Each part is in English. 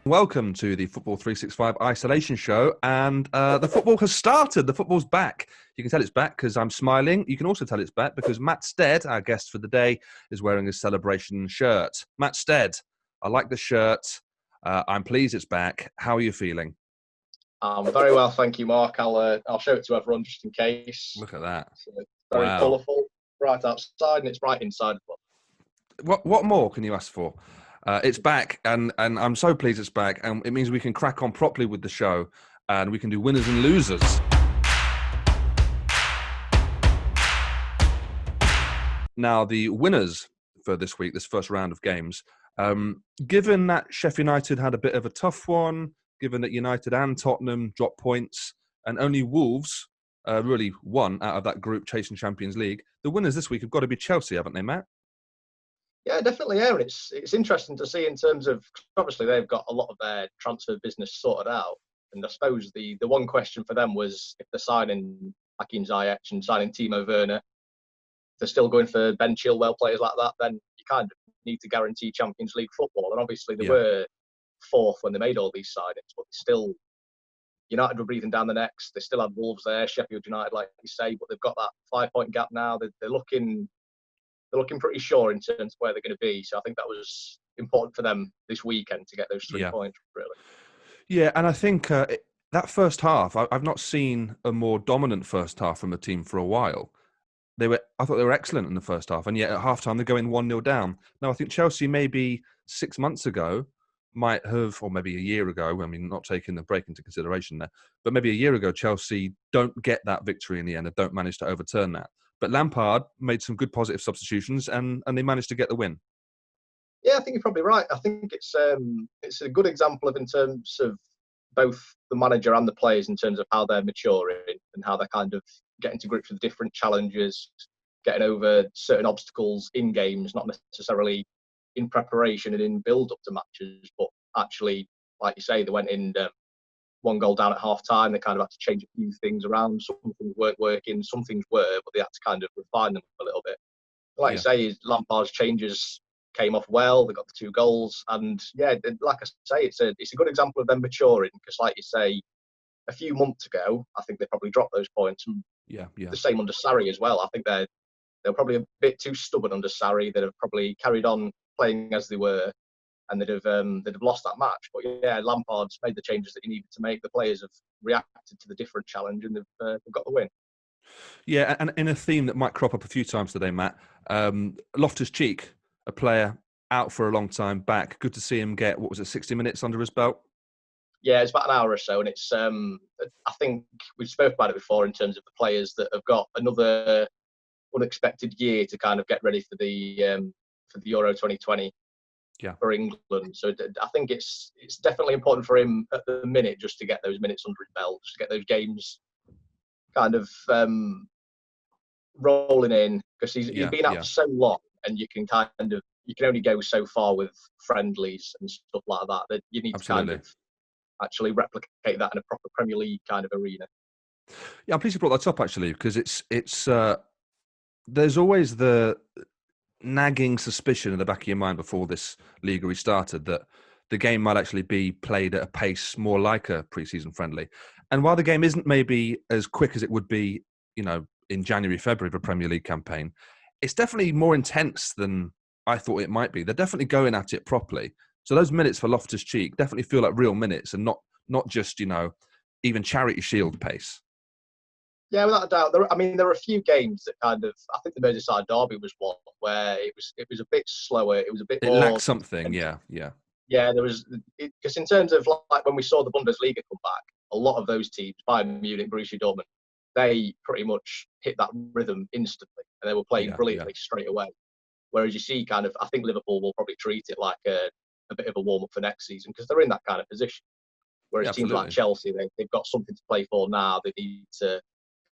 Welcome to the Football 365 Isolation Show, and the football has started. The football's back. You can tell it's back because I'm smiling. You can also tell it's back because Matt Stead, our guest for the day, is wearing his celebration shirt. Matt Stead, I like the shirt. I'm pleased it's back. How are you feeling? Very well, thank you, Mark. I'll show it to everyone just in case. Look at that. So it's very colourful, bright outside, and it's bright inside as well. What more can you ask for? It's back, and I'm so pleased it's back, and it means we can crack on properly with the show, and we can do winners and losers. Now, the winners for this week, this first round of games, given that Sheffield United had a bit of a tough one, given that United and Tottenham dropped points, and only Wolves really won out of that group chasing Champions League, the winners this week have got to be Chelsea, haven't they, Matt? Yeah, definitely. Yeah, and it's interesting to see in terms of, obviously they've got a lot of their transfer business sorted out, and I suppose the one question for them was if they're signing Hakim Ziyech and signing Timo Werner, if they're still going for Ben Chilwell players like that, then you kind of need to guarantee Champions League football. And obviously they were fourth when they made all these signings, but still, United were breathing down the necks. They still had Wolves there, Sheffield United, like you say, but they've got that 5-point gap now. They're looking pretty sure in terms of where they're going to be. So I think that was important for them this weekend to get those 3 points, really. Yeah, and I think that first half, I've not seen a more dominant first half from a team for a while. I thought they were excellent in the first half, and yet at halftime they're going 1-0 down. Now, I think Chelsea maybe 6 months ago might have, or maybe a year ago, I mean, not taking the break into consideration there, but maybe a year ago, Chelsea don't get that victory in the end and don't manage to overturn that. But Lampard made some good positive substitutions and they managed to get the win. Yeah, I think you're probably right. I think it's a good example of in terms of both the manager and the players in terms of how they're maturing and how they're kind of getting to grips with different challenges, getting over certain obstacles in games, not necessarily in preparation and in build-up to matches, but actually, like you say, they went in 1 goal down at half-time. They kind of had to change a few things around. Some things weren't working, some things were, but they had to kind of refine them a little bit. Like you say, Lampard's changes came off well. They got the 2 goals, and like I say, it's a good example of them maturing. Because, like you say, a few months ago, I think they probably dropped those points. And the same under Sarri as well. I think they're probably a bit too stubborn under Sarri. They'd have probably carried on playing as they were, and they'd have lost that match. But Lampard's made the changes that he needed to make. The players have reacted to the different challenge, and they've got the win. Yeah, and in a theme that might crop up a few times today, Matt, Loftus-Cheek, a player out for a long time, back. Good to see him get, 60 minutes under his belt? Yeah, it's about an hour or so, and it's. I think we've spoke about it before in terms of the players that have got another unexpected year to kind of get ready for the Euro 2020. For England. So I think it's definitely important for him at the minute just to get those minutes under his belt, just to get those games kind of rolling in, because he's been out for so long, and you can only go so far with friendlies and stuff like that you need to kind of actually replicate that in a proper Premier League kind of arena. Yeah, I'm pleased you brought that up actually, because it's there's always the nagging suspicion in the back of your mind before this league restarted that the game might actually be played at a pace more like a pre-season friendly. And while the game isn't maybe as quick as it would be, in January, February of a Premier League campaign, it's definitely more intense than I thought it might be. They're definitely going at it properly. So those minutes for Loftus-Cheek definitely feel like real minutes and not just, even Charity Shield pace. Yeah, without a doubt. There were a few games that kind of, I think the Merseyside derby was one where it was a bit slower. It was a bit more. It lacked something, yeah. Yeah, there was, because in terms of like when we saw the Bundesliga come back, a lot of those teams, Bayern Munich, Borussia Dortmund, they pretty much hit that rhythm instantly, and they were playing brilliantly straight away. Whereas you see kind of, I think Liverpool will probably treat it like a bit of a warm-up for next season because they're in that kind of position. Whereas teams like Chelsea, they've got something to play for now. They need to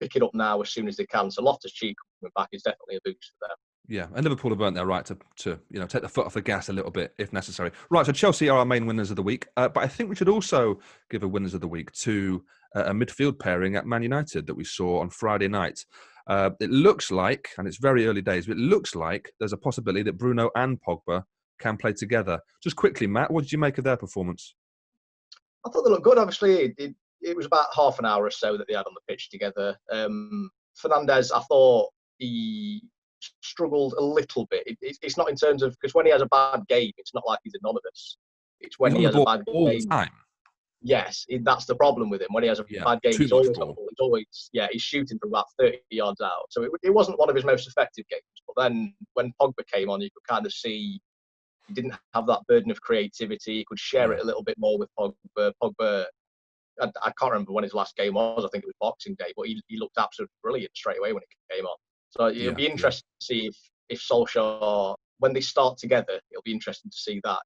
pick it up now as soon as they can. So Loftus-Cheek coming back is definitely a boost for them. Yeah, and Liverpool have earned their right to take the foot off the gas a little bit if necessary. Right, so Chelsea are our main winners of the week, but I think we should also give a winners of the week to a midfield pairing at Man United that we saw on Friday night. It looks like, and it's very early days, but it looks like there's a possibility that Bruno and Pogba can play together. Just quickly, Matt, what did you make of their performance? I thought they looked good. Obviously, it was about half an hour or so that they had on the pitch together. Fernandes, I thought he struggled a little bit. It's not in terms of, because when he has a bad game, it's not like he's anonymous. It's when He's on he the has a ball bad all the game. time. Yes, that's the problem with him. When he has a bad game, too he's much always ball. he's shooting from about 30 yards out. So it wasn't one of his most effective games. But then when Pogba came on, you could kind of see he didn't have that burden of creativity. He could share it a little bit more with Pogba. Pogba, I can't remember when his last game was. I think it was Boxing Day, but he looked absolutely brilliant straight away when he came on. So it'll be interesting to see if Solskjaer, when they start together, it'll be interesting to see that.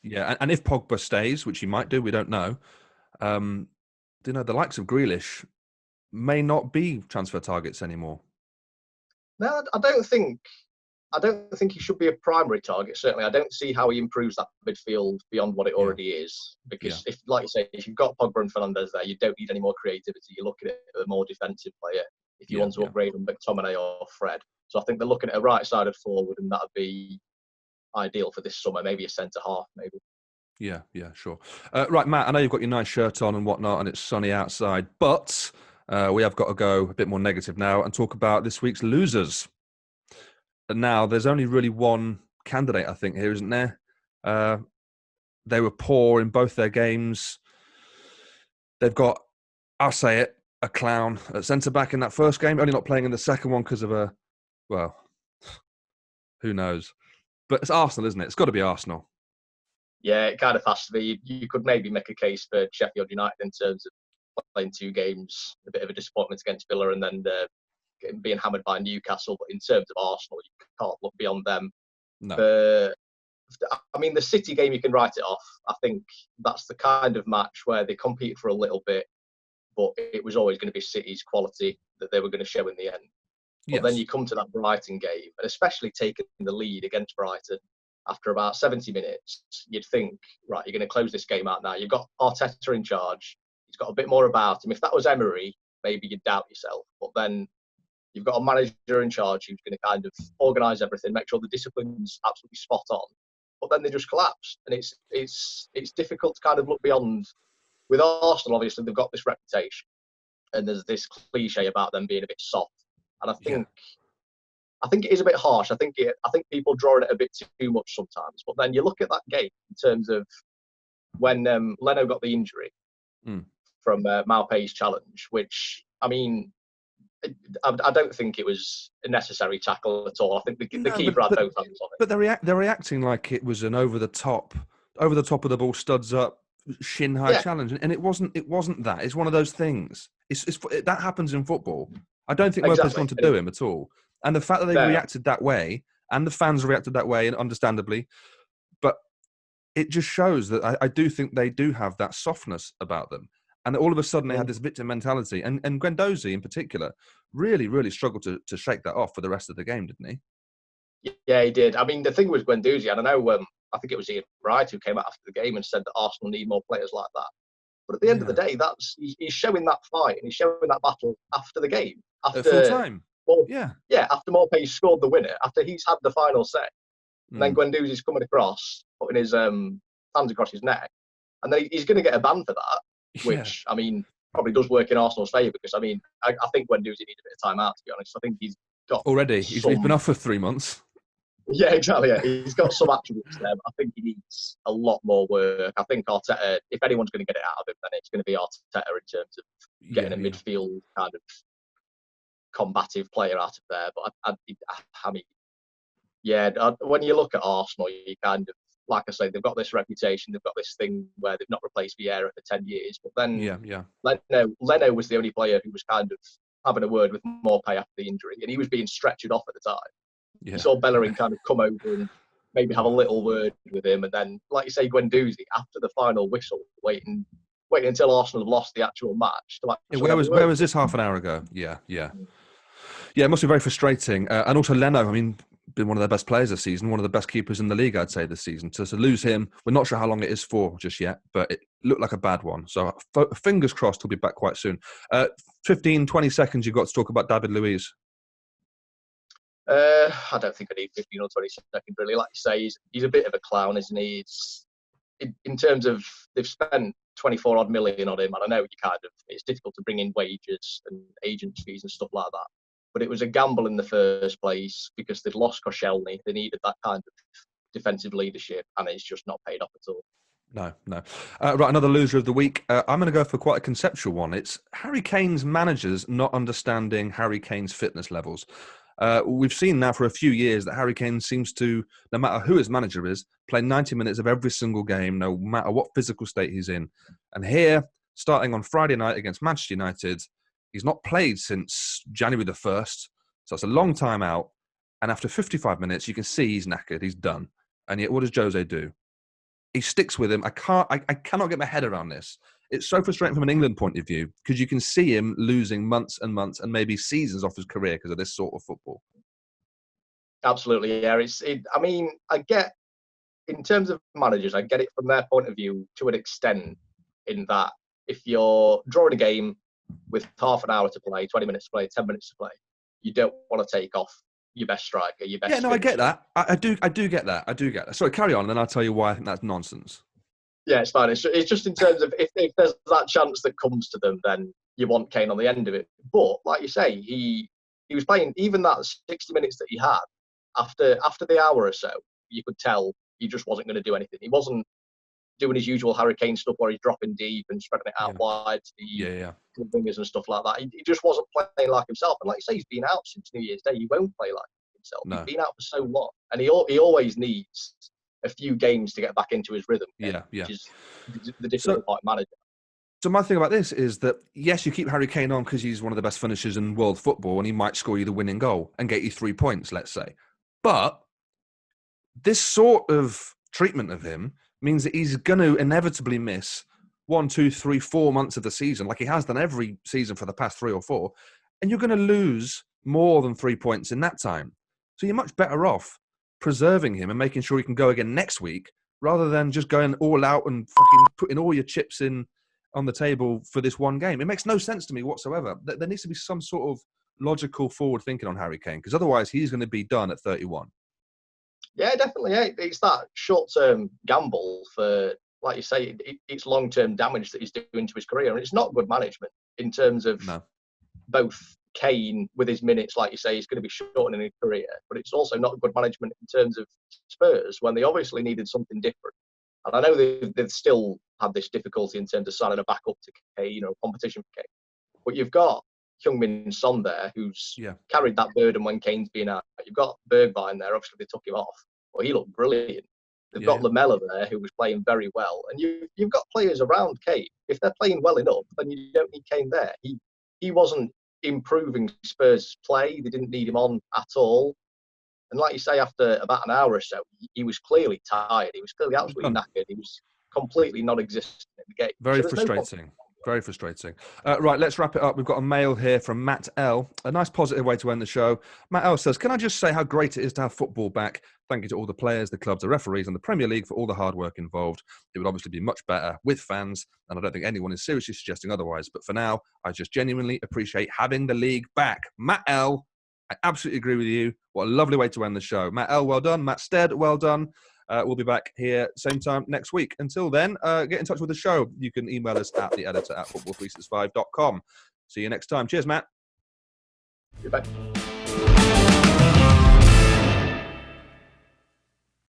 Yeah, and if Pogba stays, which he might do, we don't know. The likes of Grealish may not be transfer targets anymore. No, I don't think he should be a primary target. Certainly, I don't see how he improves that midfield beyond what it already is. Because if, like you say, if you've got Pogba and Fernandes there, you don't need any more creativity. You're looking at a more defensive player if you want to upgrade on McTominay or Fred. So I think they're looking at a right-sided forward, and that would be ideal for this summer. Maybe a centre half, maybe. Yeah, sure. Right, Matt, I know you've got your nice shirt on and whatnot, and it's sunny outside, but we have got to go a bit more negative now and talk about this week's losers. And now, there's only really one candidate, I think, here, isn't there? They were poor in both their games. They've got, I'll say it, a clown at centre-back in that first game, only not playing in the second one because of who knows? But it's Arsenal, isn't it? It's got to be Arsenal. Yeah, it kind of has to be. You could maybe make a case for Sheffield United in terms of playing 2 games, a bit of a disappointment against Villa, and then being hammered by Newcastle. But in terms of Arsenal, you can't look beyond them. No. I mean, the City game, you can write it off. I think that's the kind of match where they compete for a little bit, but it was always going to be City's quality that they were going to show in the end. But then you come to that Brighton game, and especially taking the lead against Brighton after about 70 minutes, you'd think, right, you're going to close this game out now. You've got Arteta in charge. He's got a bit more about him. If that was Emery, maybe you'd doubt yourself. But then you've got a manager in charge who's going to kind of organise everything, make sure the discipline's absolutely spot on. But then they just collapse. And it's difficult to kind of look beyond. With Arsenal, obviously, they've got this reputation. And there's this cliche about them being a bit soft. And I think it is a bit harsh. I think people draw it a bit too much sometimes. But then you look at that game in terms of when Leno got the injury from Maupay's challenge, which, I mean, I don't think it was a necessary tackle at all. I think the keeper had both hands on it. But they're reacting like it was an over the top of the ball, studs up, shin high challenge, and it wasn't that. It's one of those things. That happens in football. I don't think Maupay's going to do him at all. And the fact that they reacted that way, and the fans reacted that way, and understandably, but it just shows that I do think they do have that softness about them. And all of a sudden they had this victim mentality. And Guendouzi in particular really, really struggled to shake that off for the rest of the game, didn't he? Yeah, he did. I mean, the thing with Guendouzi, and I know, I think it was Ian Wright who came out after the game and said that Arsenal need more players like that. But at the end of the day, he's showing that fight and he's showing that battle after the game. After full time. After Maupay scored the winner, after he's had the final say. And then Guendouzi's coming across, putting his hands across his neck. And then he's going to get a ban for that, which, I mean, probably does work in Arsenal's favour because, I mean, I think Guendouzi needs a bit of time out, to be honest. I think he's got... Already? He's been off for 3 months. Yeah, exactly. Yeah. He's got some attributes there, but I think he needs a lot more work. I think Arteta, if anyone's going to get it out of him, then it's going to be Arteta in terms of getting a midfield kind of combative player out of there. But I mean, when you look at Arsenal, you kind of, like I say, they've got this reputation, they've got this thing where they've not replaced Vieira for 10 years. But then Leno was the only player who was kind of having a word with Maupay after the injury, and he was being stretchered off at the time. You saw Bellerin kind of come over and maybe have a little word with him, and then, like you say, Guendouzi, after the final whistle, waiting until Arsenal have lost the actual match. Where was this half an hour ago? Yeah, it must be very frustrating. And also Leno, I mean, been one of their best players this season, one of the best keepers in the league, I'd say, this season. So to lose him, we're not sure how long it is for just yet, but it looked like a bad one. So fingers crossed he'll be back quite soon. 15, 20 seconds you've got to talk about David Luiz. I don't think I need 15 or 20 seconds, really. Like you say, he's a bit of a clown, isn't he? in terms of they've spent 24 odd million on him, and I know it's difficult to bring in wages and agent fees and stuff like that. But it was a gamble in the first place because they'd lost Koscielny. They needed that kind of defensive leadership, and it's just not paid off at all. No. Right, another loser of the week. I'm going to go for quite a conceptual one. It's Harry Kane's managers not understanding Harry Kane's fitness levels. We've seen now for a few years that Harry Kane seems to, no matter who his manager is, play 90 minutes of every single game, no matter what physical state he's in. And here, starting on Friday night against Manchester United, he's not played since January the 1st. So it's a long time out. And after 55 minutes, you can see he's knackered. He's done. And yet, what does Jose do? He sticks with him. I cannot get my head around this. It's so frustrating from an England point of view because you can see him losing months and months and maybe seasons off his career because of this sort of football. Absolutely, yeah. I get, in terms of managers, I get it from their point of view to an extent in that if you're drawing a game with half an hour to play, 20 minutes to play, 10 minutes to play, you don't want to take off your best striker, your best. Yeah, no, I get that. I do get that. Sorry, carry on, and then I'll tell you why I think that's nonsense. Yeah, it's fine. It's just in terms of if there's that chance that comes to them, then you want Kane on the end of it. But like you say, he was playing even that 60 minutes that he had after the hour or so. You could tell he just wasn't going to do anything. He wasn't doing his usual Harry Kane stuff where he's dropping deep and spreading it out wide to the wingers and stuff like that. He just wasn't playing like himself. And like you say, he's been out since New Year's Day. He won't play like himself. No. He's been out for so long, and he always needs a few games to get back into his rhythm. Which is the difficult part of manager. So my thing about this is that, yes, you keep Harry Kane on because he's one of the best finishers in world football and he might score you the winning goal and get you 3 points, let's say. But this sort of treatment of him means that he's going to inevitably miss 1, 2, 3, 4 months of the season, like he has done every season for the past 3 or 4, and you're going to lose more than 3 points in that time. So you're much better off preserving him and making sure he can go again next week rather than just going all out and fucking putting all your chips in on the table for this one game. It makes no sense to me whatsoever. There needs to be some sort of logical forward thinking on Harry Kane because otherwise he's going to be done at 31. Yeah, definitely. Yeah. It's that short-term gamble for, like you say, it's long-term damage that he's doing to his career. And it's not good management in terms of both Kane with his minutes, like you say, he's going to be shortening his career. But it's also not good management in terms of Spurs when they obviously needed something different. And I know they've still had this difficulty in terms of signing a backup to Kane or competition for Kane. But you've got Heung-min Son there, who's carried that burden when Kane's been out. You've got Bergwijn there. Obviously, they took him off. Well, he looked brilliant. They've got Lamella there, who was playing very well. And you've got players around Kane. If they're playing well enough, then you don't need Kane there. He wasn't improving Spurs' play. They didn't need him on at all. And like you say, after about an hour or so, he was clearly tired. He was clearly absolutely knackered. He was completely non-existent in the game. Very frustrating. Very frustrating. Right, let's wrap it up. We've got a mail here from Matt L. A nice positive way to end the show. Matt L says, can I just say how great it is to have football back? Thank you to all the players, the clubs, the referees and the Premier League for all the hard work involved. It would obviously be much better with fans, and I don't think anyone is seriously suggesting otherwise. But for now, I just genuinely appreciate having the league back. Matt L, I absolutely agree with you. What a lovely way to end the show. Matt L, well done. Matt Stead, well done. We'll be back here same time next week. Until then, get in touch with the show. You can email us at theeditor@football365.com. See you next time. Cheers, Matt. Goodbye.